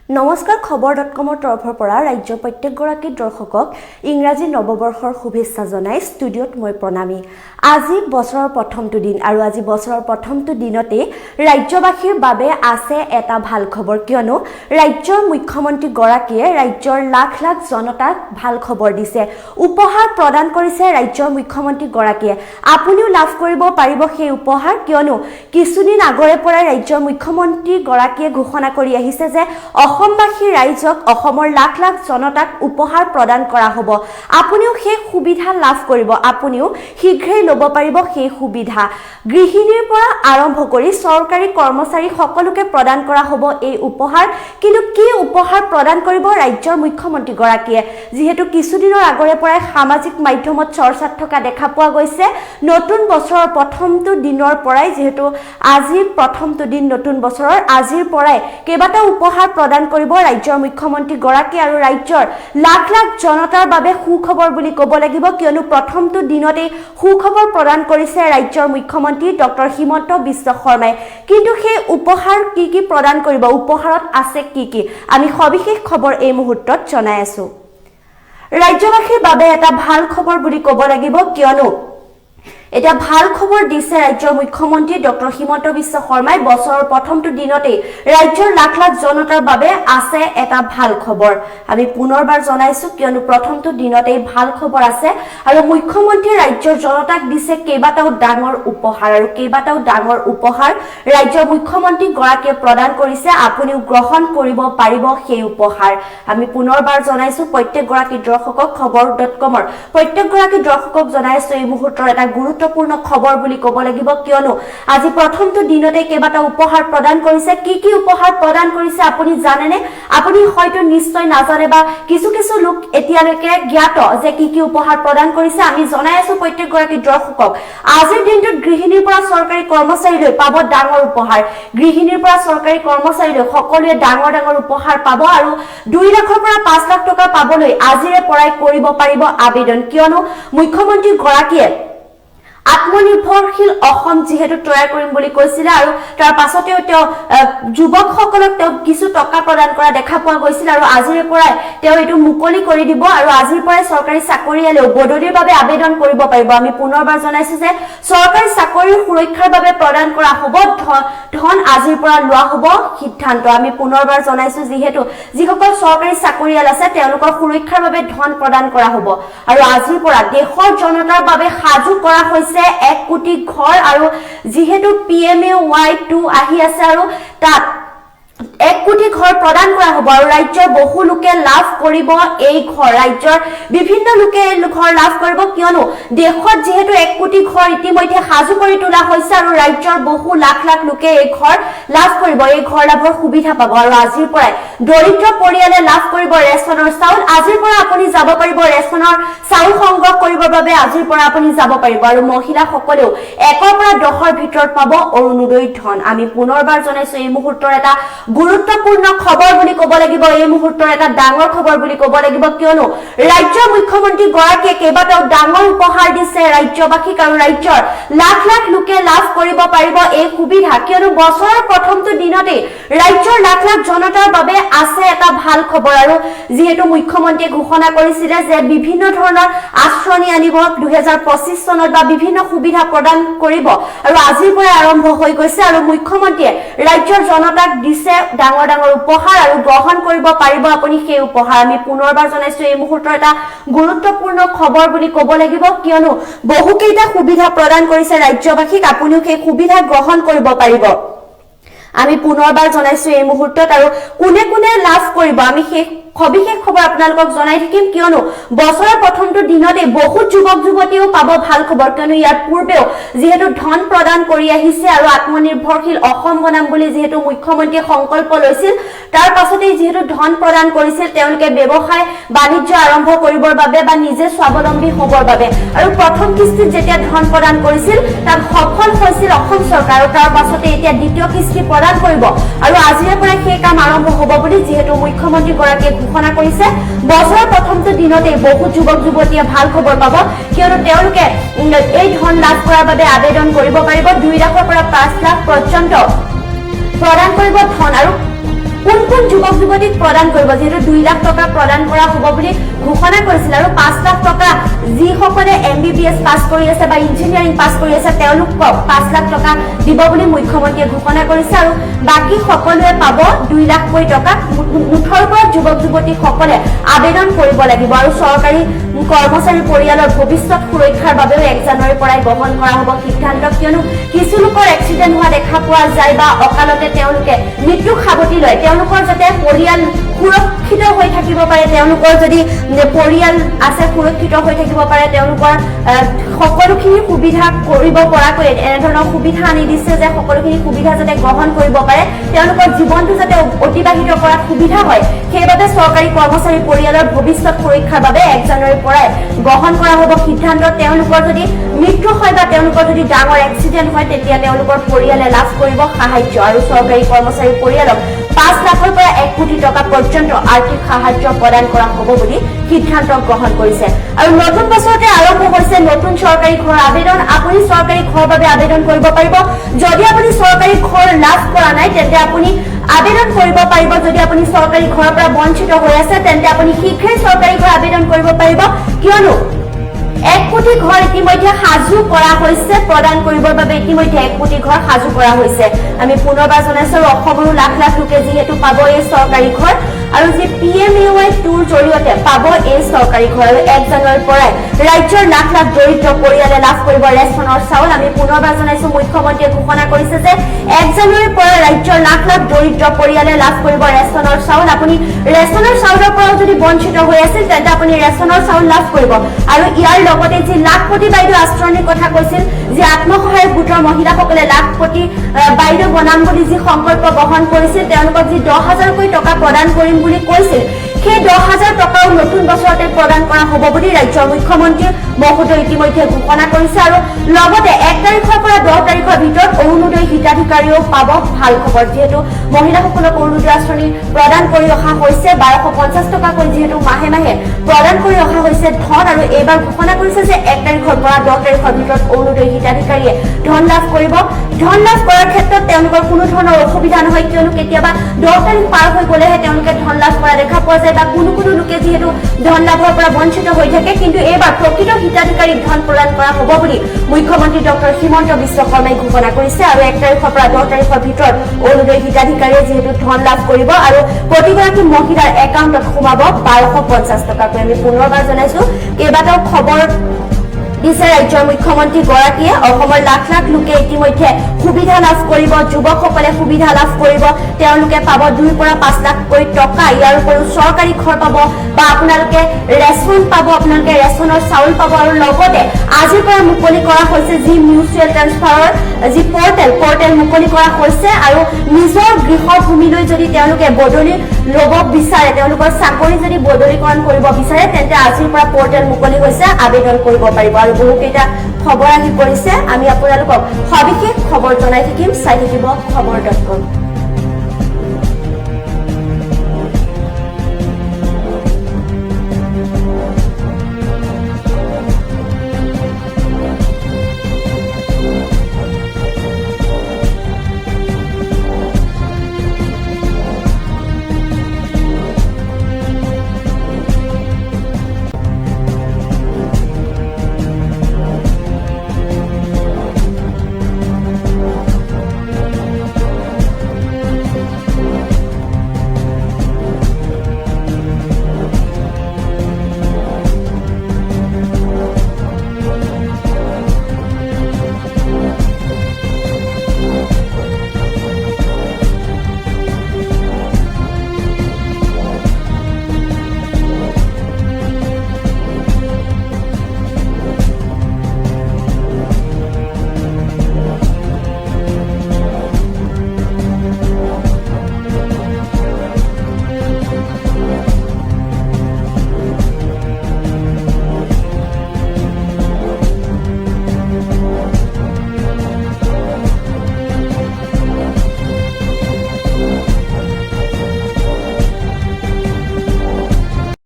নমস্কাৰ খবৰ.কমৰ তৰফৰ পৰা ৰাজ্যৰ প্ৰত্যেকগৰাকী দৰ্শকক ইংৰাজী নৱবৰ্ষৰ শুভেচ্ছা জনাই ষ্টুডিঅ'ত মই প্ৰণামী। আজি বছৰৰ প্ৰথমটো দিন আৰু আজি বছৰৰ প্ৰথমটো দিনতে ৰাজ্যবাসীৰ বাবে আছে এটা ভাল খবৰ, কিয়নো ৰাজ্যৰ মুখ্যমন্ত্ৰী গৰাকীয়ে ৰাজ্যৰ লাখ লাখ জনতাক ভাল খবৰ দিছে। উপহাৰ প্ৰদান কৰিছে ৰাজ্যৰ মুখ্যমন্ত্ৰী গৰাকীয়ে। আপুনিও লাভ কৰিব পাৰিব সেই উপহাৰ, কিয়নো কিছুদিন আগৰে পৰা ৰাজ্যৰ মুখ্যমন্ত্ৰী গৰাকীয়ে ঘোষণা কৰি আহিছে যে অসমবাসী ৰাইজক অসমৰ লাখ লাখ জনতাক উপহাৰ প্ৰদান কৰা হ'ব। আপুনিও সেই সুবিধা লাভ কৰিব, আপুনিও শীঘ্ৰেই ল'ব পাৰিব সেই সুবিধা। গৃহিণীৰ পৰা আৰম্ভ কৰি চৰকাৰী কৰ্মচাৰী সকলোকে প্ৰদান কৰা হ'ব এই উপহাৰ। কিন্তু কি উপহাৰ প্ৰদান কৰিব ৰাজ্যৰ মুখ্যমন্ত্ৰী গৰাকীয়ে, যিহেতু কিছুদিনৰ আগৰে পৰাই সামাজিক মাধ্যমত চৰ্চাত থকা দেখা পোৱা গৈছে। নতুন বছৰৰ প্ৰথমটো দিনৰ পৰাই, যিহেতু আজি প্ৰথমটো দিন নতুন বছৰৰ, আজিৰ পৰাই কেইবাটাও উপহাৰ প্ৰদান কৰিব ৰাজ্যৰ মুখ্যমন্ত্ৰী গৰাকী আৰু ৰাজ্যৰ লাখ লাখ জনতাৰ বাবে সুখবৰ বুলি ক'ব লাগিব, কিয়নো প্ৰথমটো দিনতেই সুখবৰ প্ৰদান কৰিছে ৰাজ্যৰ মুখ্যমন্ত্ৰী ডক্টৰ হিমন্ত বিশ্ব শৰ্মাই। কিন্তু সেই উপহাৰ কি প্ৰদান কৰিব, উপহাৰত আছে কি, আমি সবিশেষ খবৰ এই মুহূৰ্তত জনাই আছো। ৰাজ্যবাসীৰ বাবে এটা ভাল খবৰ বুলি ক'ব লাগিব, কিয়নো এটা ভাল খবৰ দিছে ৰাজ্যৰ মুখ্যমন্ত্ৰী ডক্টৰ হিমন্ত বিশ্ব শৰ্মাই। বছৰৰ প্ৰথমটো দিনতেই ৰাজ্যৰ লাখ লাখ জনতাৰ বাবে আছে এটা ভাল খবৰ। আমি পুনৰবাৰ জনাইছো, কিয়নো প্ৰথমটো দিনতেই ভাল খবৰ আছে আৰু মুখ্যমন্ত্ৰীয়ে ৰাজ্যৰ জনতাক দিছে কেইবাটাও ডাঙৰ উপহাৰ, আৰু কেইবাটাও ডাঙৰ উপহাৰ ৰাজ্যৰ মুখ্যমন্ত্ৰী গৰাকীয়ে প্ৰদান কৰিছে। আপুনিও গ্ৰহণ কৰিব পাৰিব সেই উপহাৰ। আমি পুনৰবাৰ জনাইছো প্ৰত্যেকগৰাকী দৰ্শকক, খবৰ.কমৰ প্ৰত্যেকগৰাকী দৰ্শকক জনাইছো এই মুহূৰ্তৰ এটা গুৰুত্বপূৰ্ণ খবৰ বুলি ক'ব লাগিব, কিয়নো আজি প্ৰথমটো দিনতে কেইবাটাও উপহাৰ প্ৰদান কৰিছে। কি উপহাৰ প্ৰদান কৰিছে আপুনি জানেনে? আপুনি হয়তো নিশ্চয় নাজানে, বা কিছু লোক এতিয়ালৈকে জ্ঞাত যে কি উপহাৰ প্ৰদান কৰিছে। আমি জনাই আছো প্ৰত্যেকগৰাকী দৰ্শকক, আজিৰ দিনটোত গৃহিণীৰ পৰা চৰকাৰী কৰ্মচাৰীলৈ পাব ডাঙৰ উপহাৰ। গৃহিণীৰ পৰা চৰকাৰী কৰ্মচাৰীলৈ সকলোৱে ডাঙৰ উপহাৰ পাব, আৰু 2 লাখৰ পৰা 5 লাখ টকা পাবলৈ আজিৰে পৰাই কৰিব পাৰিব আবেদন, কিয়নো মুখ্যমন্ত্ৰী গৰাকীয়ে আত্মনিৰ্ভৰশীল অসম যিহেতু তৈয়াৰ কৰিম বুলি কৈছিলে, আৰু তাৰ পাছতেও তেওঁ যুৱকসকলক তেওঁ কিছু টকা প্ৰদান কৰা দেখা পোৱা গৈছিল, আৰু আজিৰে পৰাই তেওঁ এইটো মুকলি কৰি দিব, আৰু আজিৰ পৰাই চৰকাৰী চাকৰিয়ালেও বদলিৰ বাবে আবেদন কৰিব পাৰিব। আমি পুনৰবাৰ জনাইছো যে চৰকাৰী চাকৰিৰ সুৰক্ষাৰ বাবে প্ৰদান কৰা হ'ব ধন, আজিৰ পৰা লোৱা হ'ব সিদ্ধান্ত। আমি পুনৰবাৰ জনাইছো, যিহেতু যিসকল চৰকাৰী চাকৰিয়াল আছে তেওঁলোকৰ সুৰক্ষাৰ বাবে ধন প্ৰদান কৰা হ'ব, আৰু আজিৰ পৰা দেশৰ জনতাৰ বাবে সাজু কৰা হৈছে 1 কোটি ঘৰ, আৰু যিহেতু PMAY2 আহি আছে, আৰু তাত 1 কোটি ঘৰ প্ৰদান কৰা হ'ব, আৰু ৰাজ্যৰ বহু লোকে লাভ কৰিব এই ঘৰ। ৰাজ্যৰ বিভিন্ন লোকে এই ঘৰ লাভ কৰিব, কিয়নো দেশত যিহেতু 1 কোটি ঘৰ ইতিমধ্যে সাজু কৰি তোলা হৈছে, আৰু ৰাজ্যৰ বহু লাখ লাখ লোকে এই ঘৰ লাভ কৰিব, এই ঘৰ লাভৰ সুবিধা পাব। আৰু আজিৰ পৰাই দৰিদ্ৰ পৰিয়ালে লাভ কৰিব ৰেচনৰ চাউল। আজিৰ পৰা আপুনি যাব পাৰিব ৰেচনৰ চাউল সংগ্ৰহ কৰিবৰ বাবে, আজিৰ পৰা আপুনি যাব পাৰিব, আৰু মহিলাসকলেও 1ৰ পৰা 10ৰ ভিতৰত পাব অৰুণোদয় ধন। আমি পুনৰবাৰ জনাইছো এই মুহূৰ্তৰ এটা গুৰুত্বপূৰ্ণ খবৰ বুলি ক'ব লাগিব, এই মুহূৰ্তৰ এটা ডাঙৰ খবৰ বুলি ক'ব লাগিব, কিয়নো ৰাজ্যৰ মুখ্যমন্ত্ৰী গৰাকীয়ে কেইবাটাও ডাঙৰ উপহাৰ দিছে ৰাজ্যবাসীক, আৰু ৰাজ্যৰ লাখ লাখ লোকে লাভ কৰিব পাৰিব এই সুবিধা, কিয়নো বছৰৰ প্ৰথমটো দিনতে ৰাজ্যৰ লাখ লাখ জনতাৰ বাবে আছে এটা ভাল খবৰ। আৰু যিহেতু মুখ্যমন্ত্ৰীয়ে ঘোষণা কৰিছিলে যে বিভিন্ন ধৰণৰ আঁচনি আনিব 2025 চনত, বা বিভিন্ন সুবিধা প্ৰদান কৰিব, আৰু আজিৰ পৰা আৰম্ভ হৈ গৈছে, আৰু মুখ্যমন্ত্ৰীয়ে ৰাজ্যৰ জনতাক দিছে ডাঙৰ উপহাৰ, আৰু গ্ৰহণ কৰিব পাৰিব আপুনি সেই উপহাৰ। আমি পুনৰবাৰ জনাইছো এই মুহূৰ্তৰ এটা গুৰুত্বপূৰ্ণ খবৰ বুলি ক'ব লাগিব, কিয়নো বহুকেইটা সুবিধা প্ৰদান কৰিছে ৰাজ্যবাসীক, আপুনিও সেই সুবিধা গ্ৰহণ কৰিব পাৰিব। আমি পুনৰবাৰ জনাইছো এই মুহূৰ্তত, আৰু কোনে লাভ কৰিব আমি সেই সবিশেষ খবৰ আপোনালোকক জনাই থাকিম, কিয়নো বছৰৰ প্ৰথমটো দিনতে বহুত যুৱক যুৱতীও পাব ভাল খবৰ, কিয়নো ইয়াৰ পূৰ্বেও যিহেতু ধন প্ৰদান কৰি আহিছে, আৰু আত্মনিৰ্ভৰশীল অসম বনাম বুলি যিহেতু মুখ্যমন্ত্ৰীয়ে সংকল্প লৈছিল, তাৰ পাছতেই যিহেতু ধন প্ৰদান কৰিছিল তেওঁলোকে ব্যৱসায় বাণিজ্য আৰম্ভ কৰিবৰ বাবে বা নিজে স্বাৱলম্বী হ'বৰ বাবে, আৰু প্ৰথম কিস্তিত যেতিয়া ধন প্ৰদান কৰিছিল তাত সফল হৈছিল অসম চৰকাৰ, আৰু তাৰ পাছতে এতিয়া দ্বিতীয় কিস্তি প্ৰদান কৰিব, আৰু আজিৰে পৰা সেই কাম আৰম্ভ হ'ব বুলি যিহেতু মুখ্যমন্ত্ৰী গৰাকীয়ে ঘোষণা কৰিছে। বছৰৰ প্ৰথমটো দিনতে বহুত যুৱক যুৱতীয়ে ভাল খবৰ পাব, কিয়নো তেওঁলোকে এই ধন লাভ কৰাৰ বাবে আবেদন কৰিব পাৰিব। 2 লাখৰ পৰা 5 লাখ পৰ্যন্ত প্ৰদান কৰিব ধন, আৰু কোন কোন যুৱক যুৱতীক প্ৰদান কৰিব যেহেতু 2 লাখ টকা প্ৰদান কৰা হ'ব বুলি ঘোষণা কৰিছিল আৰু 5 লাখ টকা যিসকলে MBBS পাছ কৰি আছে বা ইঞ্জিনিয়াৰিং পাছ কৰি আছে তেওঁলোকক 5 লাখ টকা দিব বুলি মুখ্যমন্ত্ৰীয়ে ঘোষণা কৰিছে আৰু বাকি সকলোৱে পাব 2 লাখ টকা মুঠৰ পৰা যুৱক যুৱতীসকলে আবেদন কৰিব লাগিব আৰু চৰকাৰী কৰ্মচাৰী পৰিয়ালৰ ভৱিষ্যত সুৰক্ষাৰ বাবেও 1 জানুৱাৰীৰ পৰাই গ্ৰহণ কৰা হ'ব সিদ্ধান্ত কিয়নো কিছু লোকৰ এক্সিডেন্ট হোৱা দেখা পোৱা যায় বা অকালতে তেওঁলোকে মৃত্যু সাবটি লয় তেওঁলোকৰ যাতে পৰিয়াল সুৰক্ষিত হৈ থাকিব পাৰে তেওঁলোকৰ যদি পৰিয়াল আছে সুৰক্ষিত হৈ থাকিব পাৰে তেওঁলোকৰ সকলোখিনি সুবিধা কৰিব পৰাকৈ এনেধৰণৰ সুবিধা আনি দিছে যে সকলোখিনি সুবিধা যাতে গ্ৰহণ কৰিব পাৰে তেওঁলোকৰ জীৱনটো যাতে অতিবাহিত কৰাত সুবিধা হয় সেইবাবে চৰকাৰী কৰ্মচাৰী পৰিয়ালৰ ভৱিষ্যত সুৰক্ষাৰ বাবে 1 জানুৱাৰীৰ পৰাই গ্ৰহণ কৰা হ'ব সিদ্ধান্ত তেওঁলোকৰ যদি মৃত্যু হয় বা তেওঁলোকৰ যদি ডাঙৰ এক্সিডেন্ট হয় তেতিয়া তেওঁলোকৰ পৰিয়ালে লাভ কৰিব সাহায্য আৰু চৰকাৰী কৰ্মচাৰী পৰিয়ালক 5 লাখৰ পৰা 1 কোটি টকা পৰ্যন্ত আৰ্থিক সাহায্য প্ৰদান কৰা হ'ব বুলি সিদ্ধান্ত গ্ৰহণ কৰিছে আৰু নতুন বছৰতে আৰম্ভ হৈছে নতুন চৰকাৰী ঘৰ আবেদন আপুনি চৰকাৰী ঘৰৰ বাবে আবেদন কৰিব পাৰিব যদি আপুনি চৰকাৰী ঘৰ লাভ কৰা নাই তেন্তে আপুনি আবেদন কৰিব পাৰিব যদি আপুনি চৰকাৰী ঘৰৰ পৰা বঞ্চিত হৈ আছে তেন্তে আপুনি শীঘ্ৰেই চৰকাৰী ঘৰ আবেদন কৰিব পাৰিব কিয়নো 1 কোটি ঘৰ ইতিমধ্যে সাজু কৰা হৈছে প্ৰদান কৰিবৰ বাবে ইতিমধ্যে 1 কোটি ঘৰ সাজু কৰা হৈছে আমি পুনৰবাৰ জনাইছো অসমৰো লাখ লাখ লোকে যিহেতু পাব এই চৰকাৰী ঘৰ আৰু যে PMAY 2ৰ জৰিয়তে পাব এই চৰকাৰী ঘৰ আৰু 1 জানুৱাৰীৰ পৰাই ৰাজ্যৰ লাখ লাখ দৰিদ্ৰ পৰিয়ালে লাভ কৰিব ৰেচনৰ চাউল আমি পুনৰবাৰ জনাইছো মুখ্যমন্ত্ৰীয়ে ঘোষণা কৰিছে যে 1 জানুৱাৰীৰ পৰা ৰাজ্যৰ লাখ লাখ দৰিদ্ৰ পৰিয়ালে লাভ কৰিব ৰেচনৰ চাউল আপুনি ৰেচনৰ চাউলৰ পৰা যদি বঞ্চিত হৈ আছিল তেন্তে আপুনি ৰেচনৰ চাউল লাভ কৰিব আৰু ইয়াৰ লগতে যে লাখপতি বাইদেউ আশ্ৰয়ৰ কথা কৈছিল যে আত্মসহায়ক গোটৰ মহিলাসকলে লাখপতি বাইদেউ বনাম বুলি যি সংকল্প গ্ৰহণ কৰিছিল তেওঁলোকক যি 10,000 টকা প্ৰদান কৰিম বুলি কৈছিল সেই 10,000 টকাও নতুন বছৰতে প্ৰদান কৰা হ'ব বুলি ৰাজ্যৰ মুখ্যমন্ত্ৰী মহোদয় ইতিমধ্যে ঘোষণা কৰিছে আৰু লগতে 1 তাৰিখৰ পৰা 10 তাৰিখৰ ভিতৰত অৰুণোদয় হিতাধিকাৰীও পাব ভাল খবৰ যেহেতু মহিলাসকলক অৰুণোদয় আঁচনি প্ৰদান কৰি অহা হৈছে 1250 টকাকৈ যেহেতু মাহে মাহে প্ৰদান কৰি অহা হৈছে ধন আৰু এইবাৰ ঘোষণা কৰিছে যে 1 তাৰিখৰ পৰা 10 তাৰিখৰ ভিতৰত অৰুণোদয় হিতাধিকাৰীয়ে ধন লাভ কৰিব ধন লাভ কৰাৰ ক্ষেত্ৰত তেওঁলোকৰ কোনো ধৰণৰ অসুবিধা নহয় কিয়নো কেতিয়াবা 10 তাৰিখ পাৰ হৈ গলেহে তেওঁলোকে ধন লাভ কৰা দেখা পোৱা যায় বা কোনো কোনো লোকে যেহেতু ধন লাভৰ পৰা বঞ্চিত হৈ থাকে কিন্তু এইবাৰ প্ৰকৃত হিতাধিকাৰীক ধন প্ৰদান কৰা হ'ব বুলি মুখ্যমন্ত্ৰী ডক্টৰ হিমন্ত বিশ্ব শৰ্মাই ঘোষণা কৰিছে আৰু 1 তাৰিখৰ পৰা 10 তাৰিখৰ ভিতৰত অৰুণোদয় হিতাধিকাৰীয়ে যেহেতু ধন লাভ কৰিব আৰু প্ৰতিগৰাকী মহিলাৰ একাউণ্টত সোমাব 1250 টকাকৈ আমি পুনৰবাৰ জনাইছো কেইবাটাও খবৰ দিছে ৰাজ্যৰ মুখ্যমন্ত্ৰী গৰাকীয়ে অসমৰ লাখ লাখ লোকে ইতিমধ্যে সুবিধা লাভ কৰিব যুৱকসকলে সুবিধা লাভ কৰিব তেওঁলোকে পাব 2 পৰা 5 লাখ টকা ইয়াৰ উপৰিও চৰকাৰী ঘৰ পাব বা আপোনালোকে ৰেচন পাব আপোনালোকে ৰেচনৰ চাউল পাব আৰু লগতে আজিৰ পৰা মুকলি কৰা হৈছে যি মিউচুৱেল ট্ৰান্সফাৰৰ যি পৰ্টেল মুকলি কৰা হৈছে আৰু নিজৰ গৃহভূমিলৈ যদি তেওঁলোকে বদলি ল'ব বিচাৰে তেওঁলোকৰ চাকৰি যদি বদলিকৰণ কৰিব বিচাৰে তেন্তে আজিৰ পৰা পৰ্টেল মুকলি হৈছে আবেদন কৰিব পাৰিব আৰু বহুকেইটা খবৰ আহি পৰিছে আমি আপোনালোকক সবিশেষ খবৰ জনাই থাকিম চাই থাকিব খবৰ.com